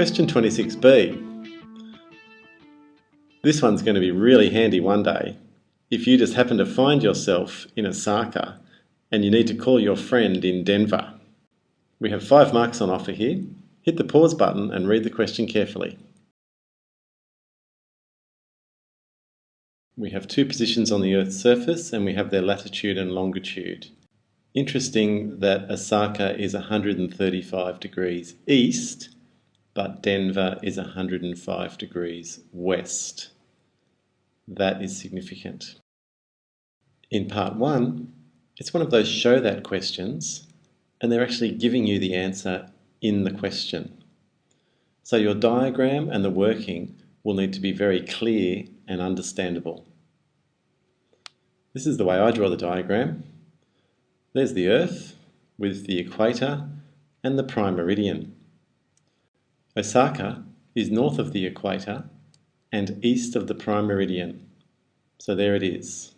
Question 26b. This one's going to be really handy one day if you just happen to find yourself in Osaka and you need to call your friend in Denver. We have 5 marks on offer here. Hit the pause button and read the question carefully. We have 2 positions on the Earth's surface and we have their latitude and longitude. Interesting that Osaka is 135 degrees east, but Denver is 105 degrees west. That is significant. In part 1, it's one of those show that questions, and they're actually giving you the answer in the question. So your diagram and the working will need to be very clear and understandable. This is the way I draw the diagram. There's the Earth with the equator and the prime meridian. Osaka is north of the equator and east of the prime meridian. So there it is.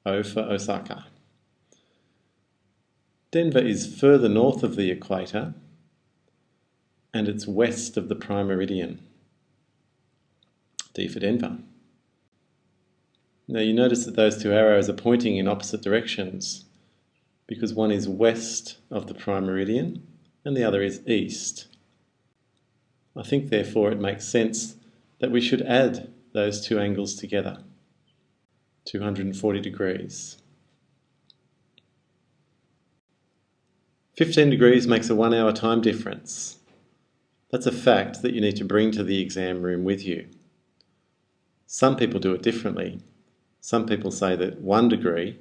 O for Osaka. Denver is further north of the equator and it's west of the prime meridian. D for Denver. Now you notice that those 2 arrows are pointing in opposite directions because one is west of the prime meridian and the other is east. I think therefore it makes sense that we should add those 2 angles together. 240 degrees. 15 degrees makes a 1 hour time difference. That's a fact that you need to bring to the exam room with you. Some people do it differently. Some people say that 1 degree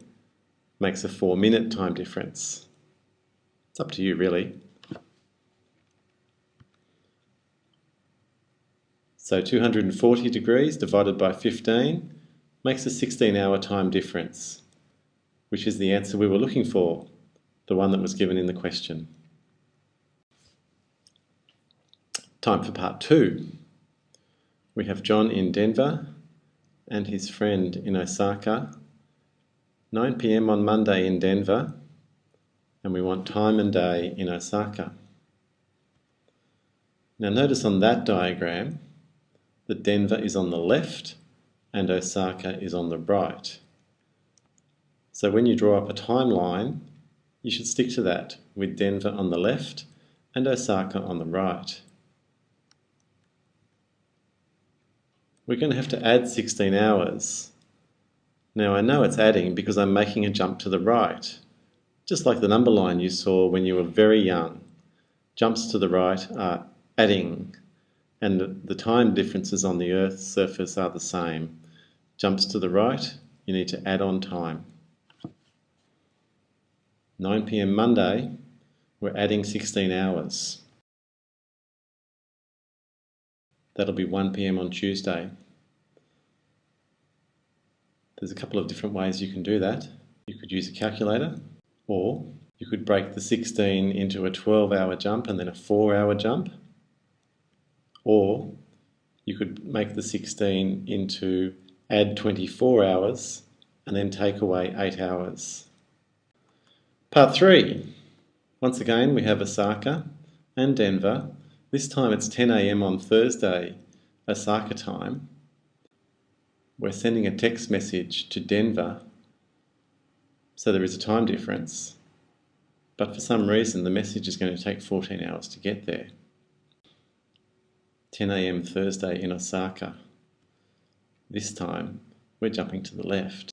makes a 4-minute time difference. It's up to you really. So 240 degrees divided by 15 makes a 16-hour time difference, which is the answer we were looking for, the one that was given in the question. Time for part 2. We have John in Denver and his friend in Osaka. 9 p.m. on Monday in Denver, and we want time and day in Osaka. Now notice on that diagram that Denver is on the left and Osaka is on the right. So when you draw up a timeline, you should stick to that, with Denver on the left and Osaka on the right. We're going to have to add 16 hours. Now I know it's adding because I'm making a jump to the right, just like the number line you saw when you were very young. Jumps to the right are adding, and the time differences on the Earth's surface are the same. Jumps to the right, you need to add on time. 9 p.m. Monday, we're adding 16 hours. That'll be 1 p.m. on Tuesday. There's a couple of different ways you can do that. You could use a calculator, or you could break the 16 into a 12-hour jump and then a 4-hour jump, or you could make the 16 into add 24 hours and then take away 8 hours. Part 3. Once again we have Osaka and Denver. This time it's 10 a.m. on Thursday, Osaka time. We're sending a text message to Denver, so there is a time difference, but for some reason the message is going to take 14 hours to get there. 10 a.m. Thursday in Osaka. This time we're jumping to the left,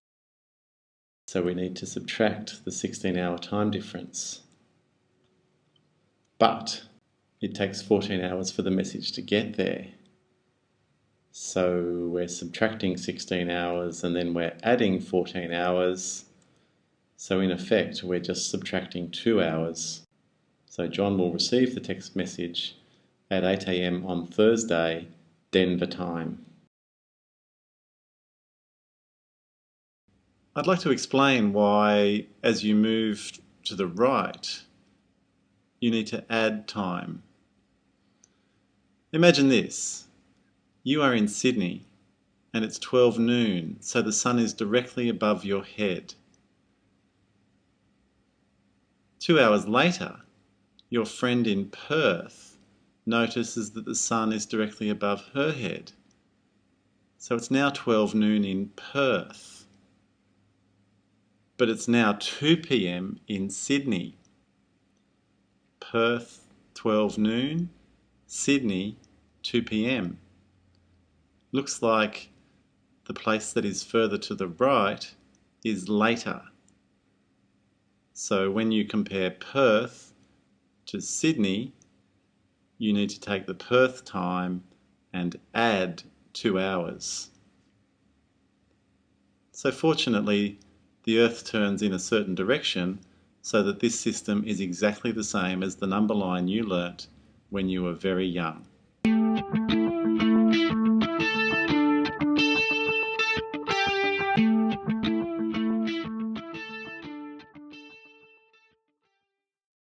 so we need to subtract the 16-hour time difference. But it takes 14 hours for the message to get there. So we're subtracting 16 hours and then we're adding 14 hours. So in effect, we're just subtracting 2 hours. So John will receive the text message at 8 a.m. on Thursday, Denver time. I'd like to explain why, as you move to the right, you need to add time. Imagine this. You are in Sydney and it's 12 noon, so the sun is directly above your head. 2 hours later, your friend in Perth notices that the sun is directly above her head. So it's now 12 noon in Perth, but it's now 2 p.m. in Sydney. Perth, 12 noon, Sydney, 2 p.m. Looks like the place that is further to the right is later. So when you compare Perth to Sydney, you need to take the Perth time and add 2 hours. So fortunately, the Earth turns in a certain direction so that this system is exactly the same as the number line you learnt when you were very young.